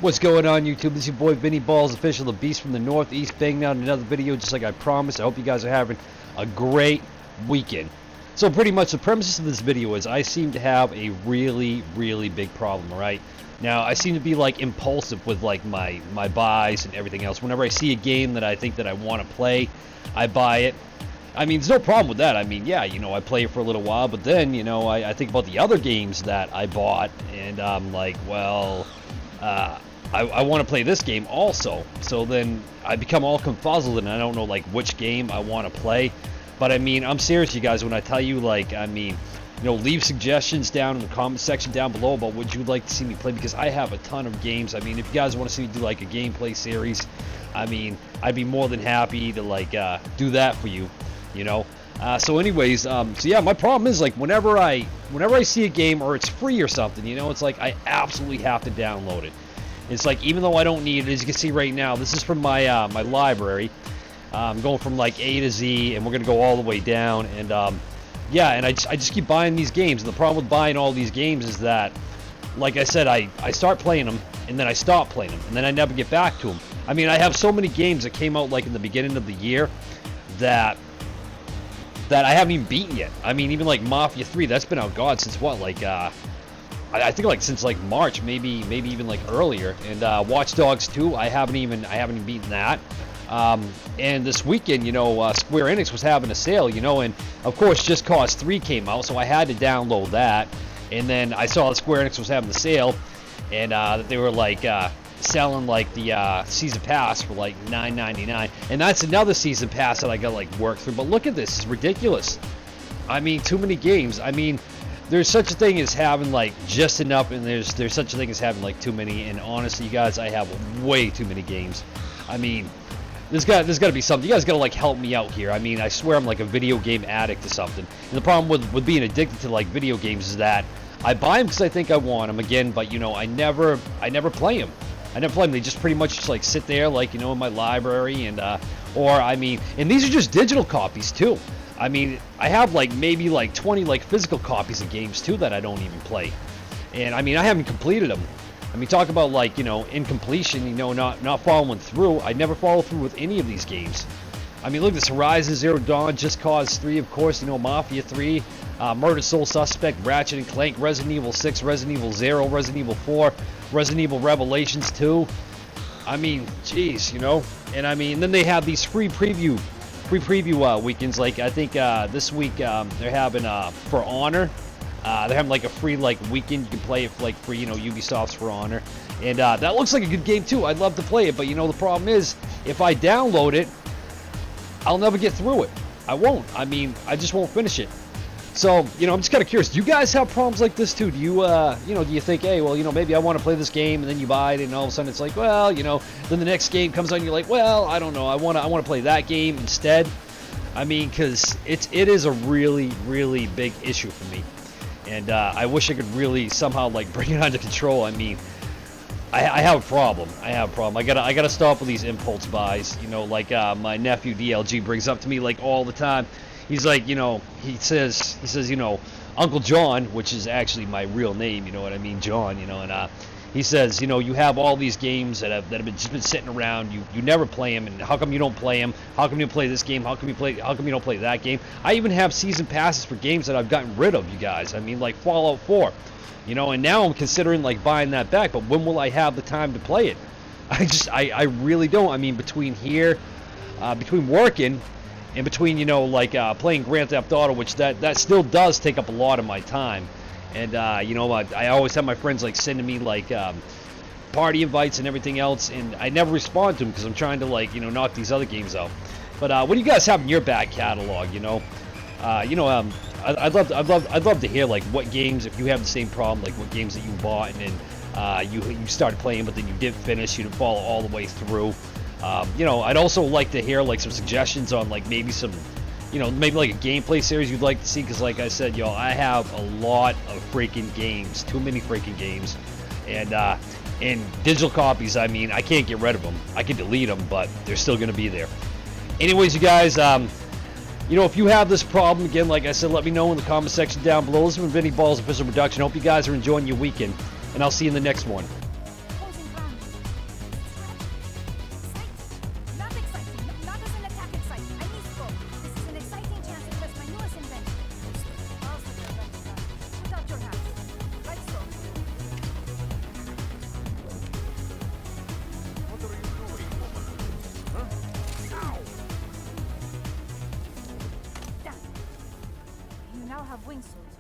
What's going on, YouTube? This is your boy Vinny Balls, official, the Beast from the Northeast, banging out another video just like I promised. I hope you guys are having a great weekend. So pretty much the premise of this video is I seem to have a really big problem, right? Now, I seem to be like impulsive with like my buys and everything else. Whenever I see a game that I think that I want to play, I buy it. I mean, there's no problem with that. I mean, yeah, you know, I play it for a little while, but then, you know, I think about the other games that I bought, and I'm like, well, I want to play this game also. So then I become all confuzzled and I don't know like which game I want to play. But I mean, I'm serious, you guys, when I tell you, like, I mean, you know, leave suggestions down in the comment section down below about what you'd like to see me play, because I have a ton of games. I mean, if you guys want to see me do like a gameplay series, I mean, I'd be more than happy to like do that for you, you know. So anyways, so yeah, my problem is like whenever I see a game or it's free or something, you know, it's like I absolutely have to download it. It's like, even though I don't need it, as you can see right now, this is from my my library. I'm going from like A to Z, and we're gonna go all the way down. And yeah, and I just keep buying these games. And the problem with buying all these games is that, like I said, I start playing them, and then I stop playing them, and then I never get back to them. I mean, I have so many games that came out like in the beginning of the year that I haven't even beaten yet. I mean, even like Mafia 3, that's been out, God, since what, like I think like since like March, maybe even like earlier. And Watch Dogs 2, I haven't even beaten that. And this weekend, you know, Square Enix was having a sale, you know, and of course Just Cause 3 came out, so I had to download that. And then I saw that Square Enix was having the sale, and that they were like selling like the season pass for like $9.99, and that's another season pass that I gotta like work through. But look at this, it's ridiculous. I mean, too many games. I mean, there's such a thing as having like just enough, and there's such a thing as having like too many. And honestly, you guys, I have way too many games. I mean, there's got to be something. You guys got to like help me out here. I mean, I swear I'm like a video game addict or something. And the problem with being addicted to like video games is that I buy them because I think I want them again, but you know, I never play them. I never play them. They just pretty much just like sit there, like, you know, in my library, and or I mean, and these are just digital copies too. I mean, I have like maybe like 20 like physical copies of games too that I don't even play. And I mean, I haven't completed them. I mean, talk about like, you know, incompletion, you know, not following through. I never follow through with any of these games. I mean, look at this: Horizon Zero Dawn, Just Cause 3, of course, you know, Mafia 3, Murder Soul Suspect, Ratchet and Clank, Resident Evil 6, Resident Evil 0, Resident Evil 4, Resident Evil Revelations 2. I mean, jeez, you know. And I mean, then they have these free preview weekends. Like, I think this week they're having For Honor. They're having like a free like weekend. You can play it for like free, you know, Ubisoft's For Honor. And that looks like a good game too. I'd love to play it, but you know, the problem is if I download it, I'll never get through it. I won't. I mean, I just won't finish it. So, you know, I'm just kind of curious. Do you guys have problems like this too? Do you, you know, do you think, hey, well, you know, maybe I want to play this game, and then you buy it, and all of a sudden it's like, well, you know, then the next game comes on, and you're like, well, I don't know, I want to play that game instead. I mean, because it is a really big issue for me, and I wish I could really somehow like bring it under control. I mean, I have a problem. I gotta stop with these impulse buys. You know, like my nephew DLG brings up to me like all the time. He's like, you know, he says, you know, Uncle John, which is actually my real name, you know what I mean, John, you know, and he says, you know, you have all these games that have just been sitting around. You never play them, and how come you don't play them? How come you play this game? How come you don't play that game? I even have season passes for games that I've gotten rid of, you guys. I mean, like Fallout 4. You know, and now I'm considering like buying that back, but when will I have the time to play it? I really don't. I mean, between here, between working, and between, you know, like playing Grand Theft Auto, which that still does take up a lot of my time. And you know, I always have my friends like sending me like party invites and everything else, and I never respond to them because I'm trying to like, you know, knock these other games out. But what do you guys have in your back catalog? You know, I'd love to hear like what games, if you have the same problem, like what games that you bought and then you started playing, but then you didn't finish, you didn't follow all the way through. You know, I'd also like to hear like some suggestions on like maybe some, you know, maybe like a gameplay series you'd like to see, because like I said, y'all, I have a lot of freaking games, too many freaking games, and digital copies. I mean, I can't get rid of them. I can delete them, but they're still gonna be there. Anyways, you guys, you know, if you have this problem, again, like I said, let me know in the comment section down below. This has been Vinny Balls Official Production. Hope you guys are enjoying your weekend, and I'll see you in the next one. doing so.